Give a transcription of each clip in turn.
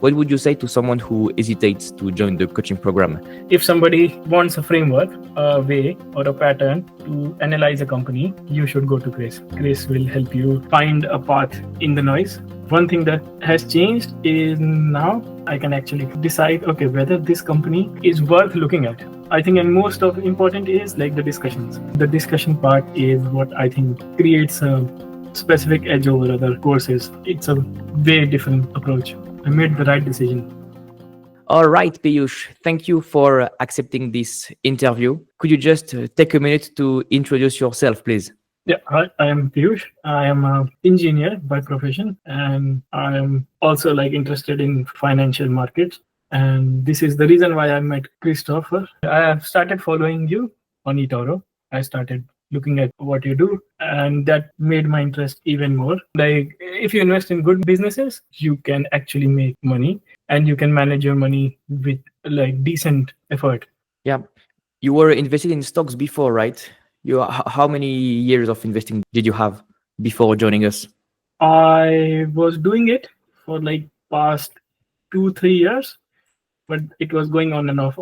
What would you say to someone who hesitates to join the coaching program? If somebody wants a framework, a way, or a pattern to analyze a company, you should go to Chris. Chris will help you find a path in the noise. One thing that has changed is now I can actually decide, okay, whether this company is worth looking at. I think, and most of important is like the discussions. The discussion part is what I think creates a specific edge over other courses. It's a way different approach. I made the right decision. All right, Peeyush, thank you for accepting this interview. Could you just take a minute to introduce yourself, please? Yeah, hi, I am Peeyush. I am an engineer by profession, and I am also interested in financial markets. And this is the reason why I met Christopher. I have started following you on eToro. I started looking at what you do, and that made my interest even more. If you invest in good businesses, you can actually make money, and you can manage your money with decent effort. Yeah, you were invested in stocks before, right? How many years of investing did you have before joining us? I was doing it for past 2-3 years, but it was going on and off.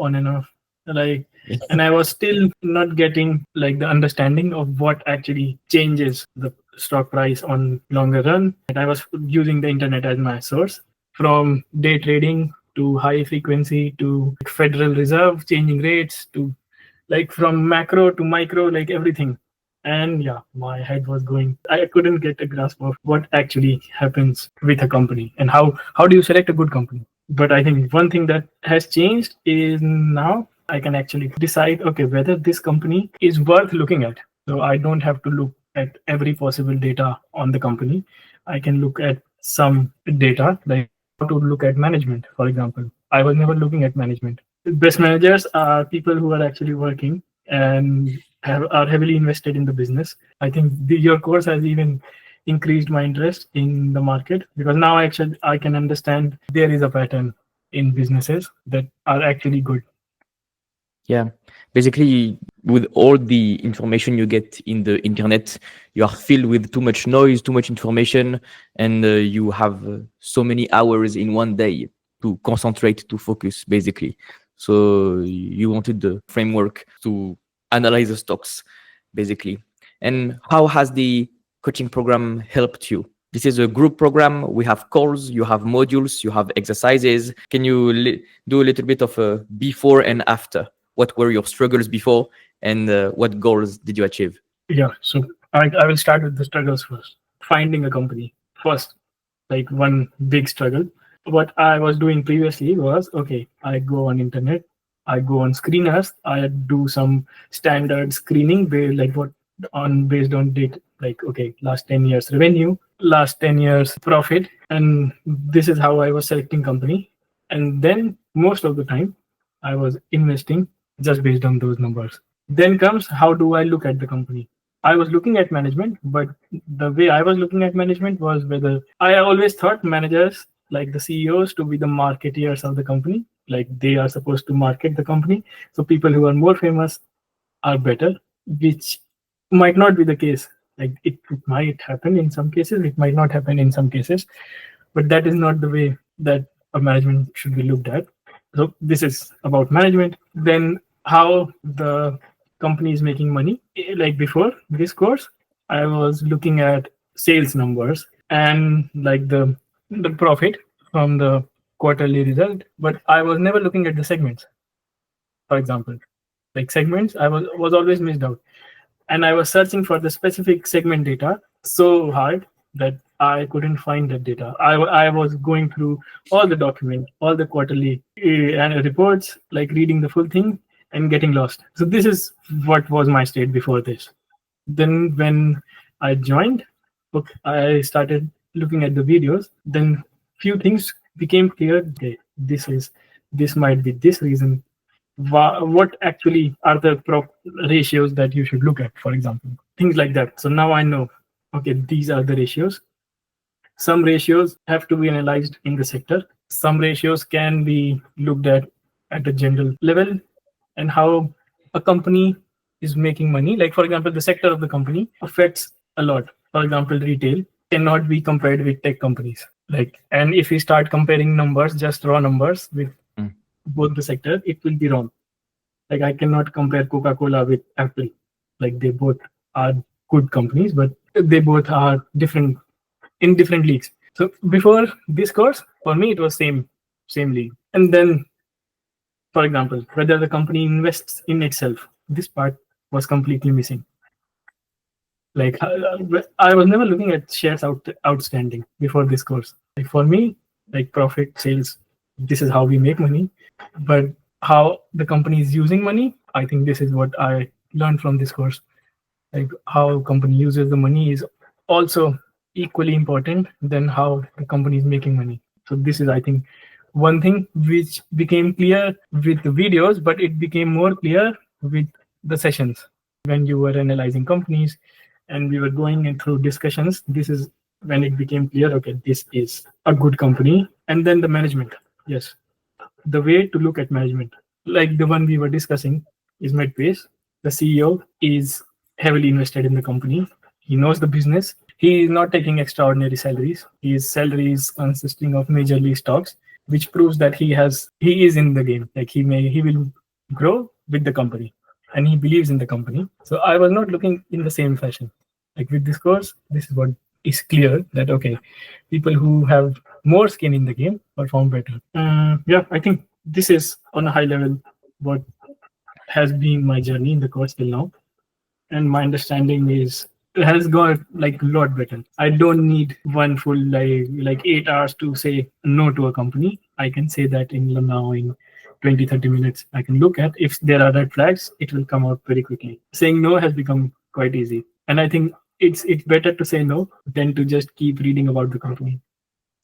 And I was still not getting the understanding of what actually changes the stock price on longer run. And I was using the internet as my source, from day trading to high frequency to Federal Reserve changing rates to from macro to micro, everything. And yeah, my head was going. I couldn't get a grasp of what actually happens with a company and how do you select a good company. But I think one thing that has changed is now I can actually decide, okay, whether this company is worth looking at. So I don't have to look at every possible data on the company. I can look at some data, like how to look at management, for example. I was never looking at management. Best managers are people who are actually working and are heavily invested in the business. I think your course has even increased my interest in the market, because now I can understand there is a pattern in businesses that are actually good. Yeah, basically, with all the information you get in the internet, you are filled with too much noise, too much information, and you have so many hours in one day to concentrate, to focus, basically. So you wanted the framework to analyze the stocks, basically. And how has the coaching program helped you? This is a group program. We have calls, you have modules, you have exercises. Can you do a little bit of a before and after? What were your struggles before, and what goals did you achieve? Yeah, so I will start with the struggles first. Finding a company first, one big struggle. What I was doing previously was, okay, I go on internet, I go on screeners, I do some standard screening based on date, okay, last 10 years revenue, last 10 years profit, and this is how I was selecting company. And then most of the time I was investing just based on those numbers. Then comes, how do I look at the company? I was looking at management, but the way I was looking at management was whether I always thought managers, like the CEOs, to be the marketeers of the company. They are supposed to market the company. So people who are more famous are better, which might not be the case. It might happen in some cases, it might not happen in some cases, but that is not the way that a management should be looked at. So this is about management. Then how the company is making money. Before this course, I was looking at sales numbers and the profit from the quarterly result, but I was never looking at the segments. For example, segments, I was always missed out, and I was searching for the specific segment data so hard that I couldn't find that data. I was going through all the documents, all the quarterly reports, reading the full thing and getting lost. So this is what was my state before this. Then when I joined, I started looking at the videos. Then few things became clear. Okay, this might be this reason. What actually are the ratios that you should look at, for example, things like that. So now I know, okay, these are the ratios. Some ratios have to be analyzed in the sector. Some ratios can be looked at a general level, and how a company is making money. For example, the sector of the company affects a lot. For example, retail cannot be compared with tech companies. Like, and if we start comparing numbers, just raw numbers with Mm. both the sectors, it will be wrong. Like, I cannot compare Coca-Cola with Apple. Like, they both are good companies, but they both are different in different leagues. So before this course, for me, it was same league. And then, for example, whether the company invests in itself, this part was completely missing. Like, I was never looking at shares outstanding before this course. Like, for me, like, profit, sales, this is how we make money. But how the company is using money, I think this is what I learned from this course. Like, how company uses the money is also equally important than how the company is making money. So this is, I think, one thing which became clear with the videos, but it became more clear with the sessions when you were analyzing companies and we were going in through discussions. This is when it became clear, okay, this is a good company. And then the management, yes, the way to look at management, like the one we were discussing, is Medpace. The CEO is heavily invested in the company. He knows the business. He is not taking extraordinary salaries. His salary is consisting of majorly stocks, which proves that he is in the game. Like, he will grow with the company, and he believes in the company. So I was not looking in the same fashion. Like, with this course, this is what is clear, that okay, people who have more skin in the game perform better. Yeah, I think this is on a high level what has been my journey in the course till now, and my understanding is it has got like a lot better. I don't need one full like 8 hours to say no to a company. I can say that in now in 20-30 minutes. I can look at if there are red flags, it will come out very quickly. Saying no has become quite easy, and I think it's better to say no than to just keep reading about the company.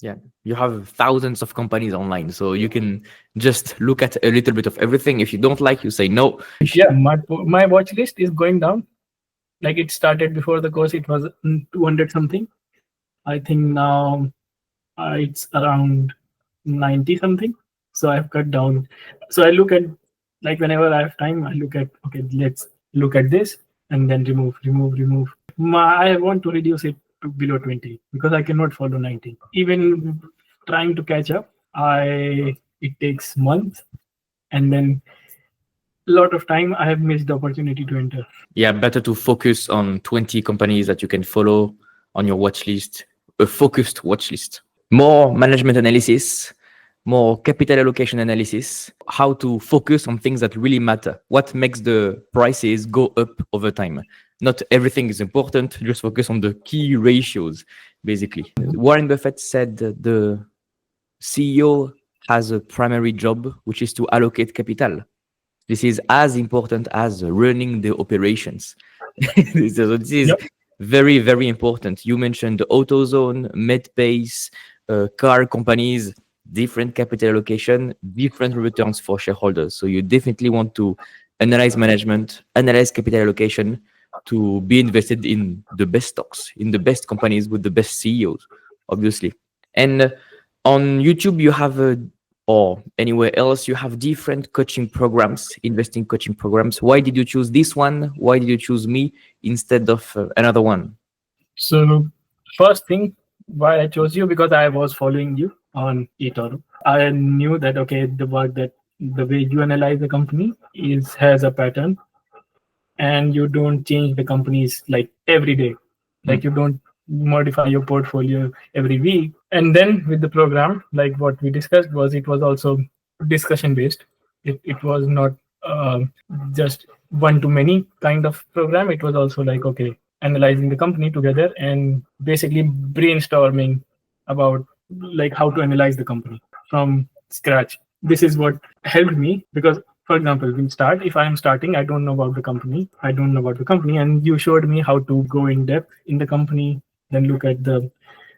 Yeah, you have thousands of companies online, so you can just look at a little bit of everything. If you don't like, you say no. Yeah, my watch list is going down. Like, it started before the course, it was 200 something. I think now it's around 90 something. So I've cut down. So I look at, like, whenever I have time, I look at, okay, let's look at this and then remove. I want to reduce it to below 20 because I cannot follow 90. Even trying to catch up, it takes months, and then a lot of time I have missed the opportunity to enter. Yeah, better to focus on 20 companies that you can follow on your watch list, a focused watch list. More management analysis, more capital allocation analysis, how to focus on things that really matter. What makes the prices go up over time? Not everything is important, just focus on the key ratios, basically. Warren Buffett said the CEO has a primary job, which is to allocate capital. This is as important as running the operations. This is Yep. very, very important. You mentioned AutoZone, Medpace, car companies, different capital allocation, different returns for shareholders. So you definitely want to analyze management, analyze capital allocation to be invested in the best stocks, in the best companies with the best CEOs, obviously. And on YouTube, you have or anywhere else, you have different coaching programs, investing coaching programs. Why did you choose this one? Why did you choose me instead of another one? So first thing, why I chose you, because I was following you on eToro. I knew that okay, the way you analyze the company has a pattern, and you don't change the companies like every day. Like, you don't modify your portfolio every week. And then with the program, like what we discussed, it was also discussion based. It was not just one to many kind of program. It was also like, okay, analyzing the company together and basically brainstorming about like how to analyze the company from scratch. This is what helped me because, for example, if I am starting, I don't know about the company, and you showed me how to go in depth in the company, then look at the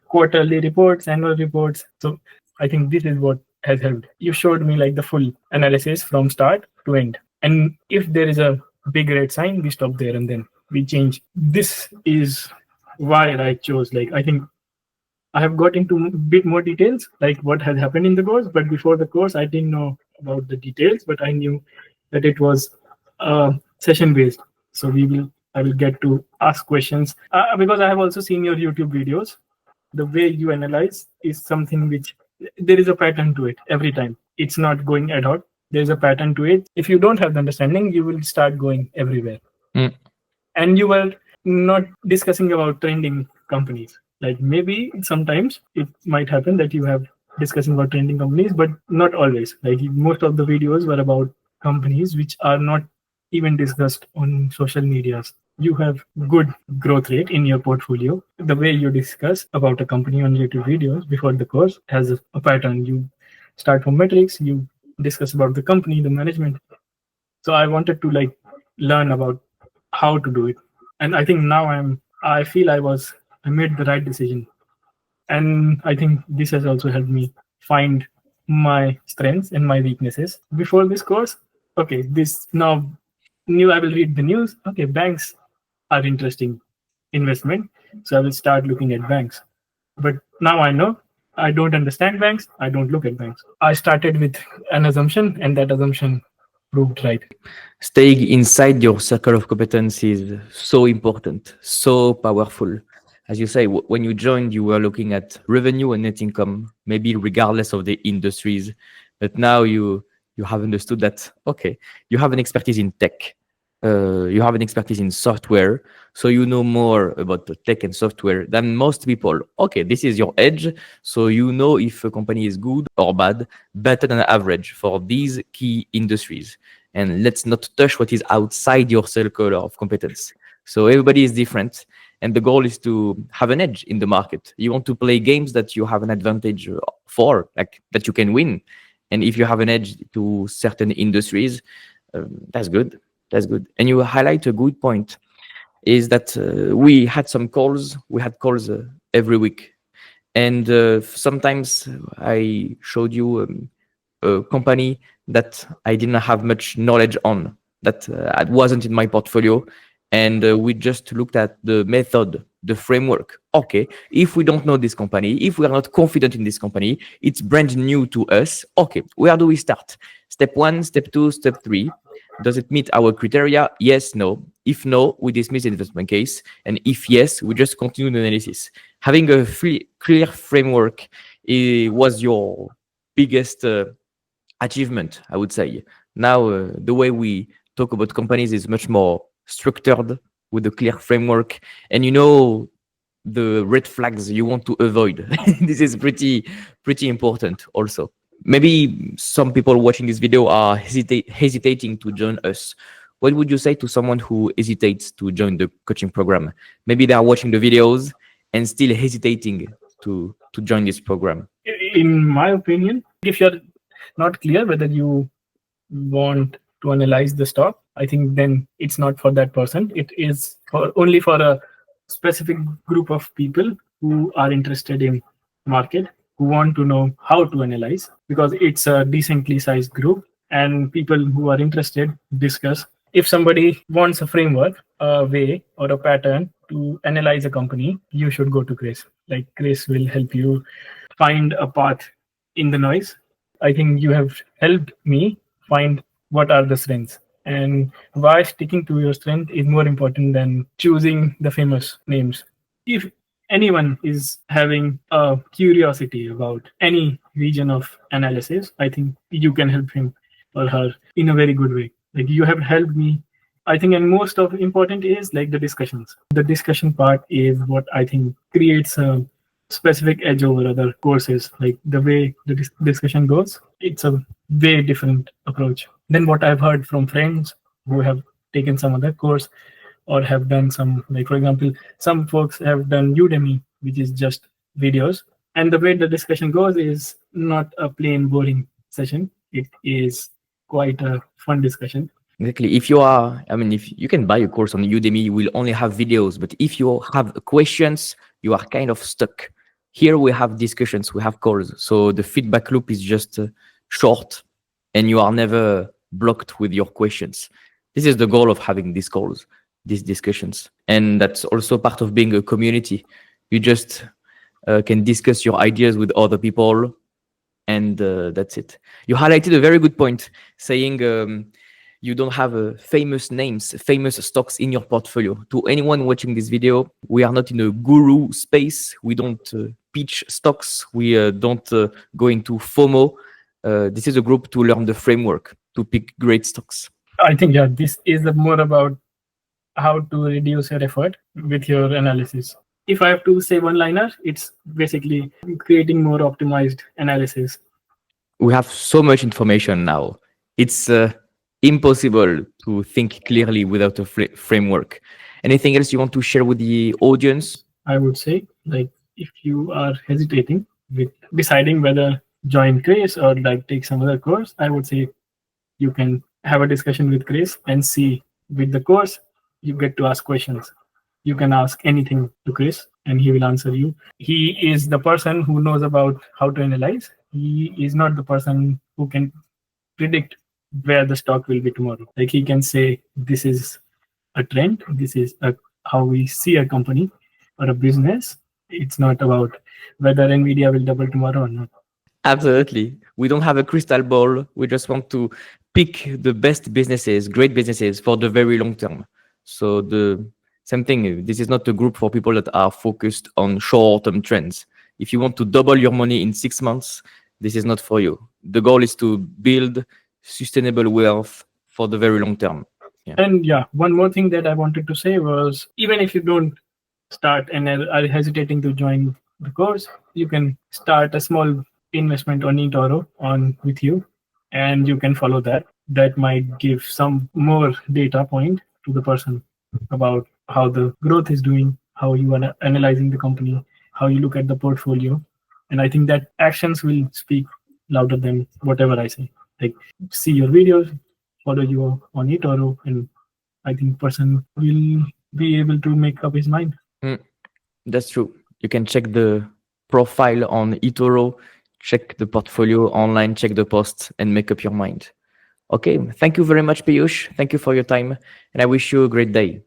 quarterly reports, annual reports. So I think this is what has helped. You showed me like the full analysis from start to end. And if there is a big red sign, we stop there and then we change. This is why I chose, like, I think I have got into a bit more details, like what has happened in the course. But before the course, I didn't know about the details, but I knew that it was session based. So I will get to ask questions because I have also seen your YouTube videos the way you analyze is something which there is a pattern to it every time. It's not going ad hoc. There's a pattern to it. If you don't have the understanding, you will start going everywhere. Mm. And you were not discussing about trending companies. Like maybe sometimes it might happen that you have discussing about trending companies, but not always. Like most of the videos were about companies which are not even discussed on social medias. You have good growth rate in your portfolio. The way you discuss about a company on YouTube videos before the course has a pattern. You start from metrics, you discuss about the company, the management. So I wanted to like learn about how to do it. And I think now I feel I made the right decision. And I think this has also helped me find my strengths and my weaknesses. Before this course, okay, this now new I will read the news. Okay, banks are interesting investment. So I will start looking at banks. But now I know I don't understand banks. I don't look at banks. I started with an assumption, and that assumption proved right. Staying inside your circle of competence is so important, so powerful. As you say, when you joined, you were looking at revenue and net income, maybe regardless of the industries. But now you have understood that, okay, you have an expertise in tech, you have an expertise in software, so you know more about the tech and software than most people. Okay, this is your edge, so you know if a company is good or bad, better than average for these key industries. And let's not touch what is outside your circle of competence. So everybody is different, and the goal is to have an edge in the market. You want to play games that you have an advantage for, like that you can win. And if you have an edge to certain industries, that's good. That's good. And you highlight a good point, is that we had some calls. We had calls every week, and sometimes I showed you a company that I didn't have much knowledge on, that wasn't in my portfolio. And we just looked at the method, the framework. Okay, if we don't know this company, if we are not confident in this company, it's brand new to us. Okay, where do we start? Step 1, step 2, step 3. Does it meet our criteria? Yes, no. If no, we dismiss the investment case. And if yes, we just continue the analysis. Having a clear framework was your biggest achievement, I would say. Now, the way we talk about companies is much more structured with a clear framework, and you know the red flags you want to avoid. This is pretty important also. Maybe some people watching this video are hesitating to join us. What would you say to someone who hesitates to join the coaching program? Maybe they are watching the videos and still hesitating to join this program. In my opinion, if you're not clear whether you want to analyze the stock, I think then it's not for that person. It is only for a specific group of people who are interested in market, who want to know how to analyze, because it's a decently sized group and people who are interested discuss. If somebody wants a framework, a way or a pattern to analyze a company, you should go to Chris. Like Chris will help you find a path in the noise. I think you have helped me find what are the strengths, and why sticking to your strength is more important than choosing the famous names. If anyone is having a curiosity about any region of analysis, I think you can help him or her in a very good way. Like you have helped me, I think, and most of important is like the discussions. The discussion part is what I think creates a specific edge over other courses. Like the way the discussion goes, it's a way different approach than what I've heard from friends who have taken some other course or have done some, like for example, some folks have done Udemy, which is just videos. And the way the discussion goes is not a plain boring session. It is quite a fun discussion. Exactly. If you are, I mean, if you can buy a course on Udemy, you will only have videos. But if you have questions, you are kind of stuck. Here we have discussions, we have calls. So the feedback loop is just short, and you are never blocked with your questions. This is the goal of having these calls, these discussions. And that's also part of being a community. You just can discuss your ideas with other people, and that's it. You highlighted a very good point, saying you don't have famous names, famous stocks in your portfolio. To anyone watching this video, we are not in a guru space. We don't pitch stocks. We don't go into FOMO. This is a group to learn the framework to pick great stocks. I think, yeah, this is more about how to reduce your effort with your analysis. If I have to say one liner, it's basically creating more optimized analysis. We have so much information now. It's impossible to think clearly without a framework. Anything else you want to share with the audience? I would say, like, if you are hesitating with deciding whether join Chris or like take some other course, I would say you can have a discussion with Chris and see. With the course, you get to ask questions. You can ask anything to Chris and he will answer you. He is the person who knows about how to analyze. He is not the person who can predict where the stock will be tomorrow. Like, he can say, this is a trend, this is how we see a company or a business. It's not about whether Nvidia will double tomorrow or not. Absolutely. We don't have a crystal ball. We just want to pick the best businesses, great businesses for the very long term. So the same thing, this is not a group for people that are focused on short-term trends. If you want to double your money in 6 months, this is not for you. The goal is to build sustainable wealth for the very long term. Yeah. And yeah, one more thing that I wanted to say was, even if you don't start and are hesitating to join the course, you can start a small investment on eToro on with you, and you can follow that. That might give some more data point to the person about how the growth is doing, how you are analyzing the company, how you look at the portfolio. And I think that actions will speak louder than whatever I say. Like, see your videos, follow you on eToro, and I think person will be able to make up his mind. That's true. You can check the profile on eToro, check the portfolio online, check the posts, and make up your mind. Okay, thank you very much, Peeyush. Thank you for your time, and I wish you a great day.